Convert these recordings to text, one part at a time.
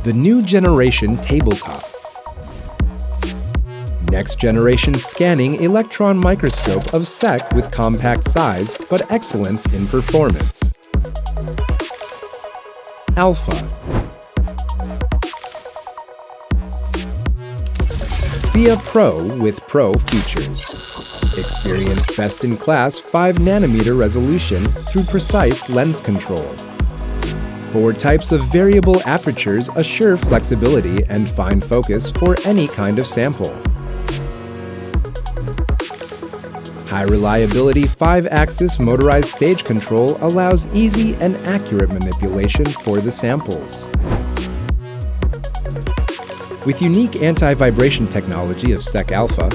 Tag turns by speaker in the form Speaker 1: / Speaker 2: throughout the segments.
Speaker 1: The new generation Tabletop. Next generation scanning electron microscope of SEC with compact size but excellence in performance. Alpha. Via Pro with Pro features. Experience best-in-class 5nm resolution through precise lens control. 4 types of variable apertures assure flexibility and fine focus for any kind of sample. High reliability 5-axis motorized stage control allows easy and accurate manipulation for the samples. With unique anti-vibration technology of SEC Alpha,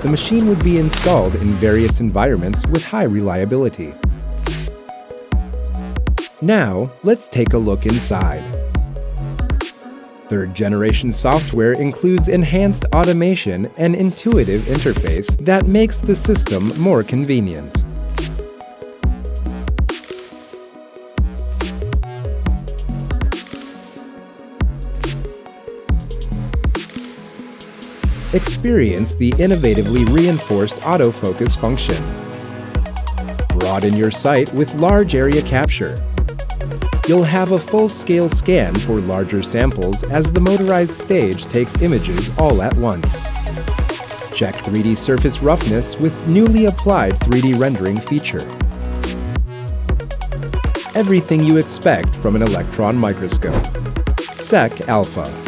Speaker 1: the machine would be installed in various environments with high reliability. Now, let's take a look inside. 3rd generation software includes enhanced automation and intuitive interface that makes the system more convenient. Experience the innovatively reinforced autofocus function. Broaden your sight with large area capture. You'll have a full-scale scan for larger samples as the motorized stage takes images all at once. Check 3D surface roughness with newly applied 3D rendering feature. Everything you expect from an electron microscope. SEC Alpha.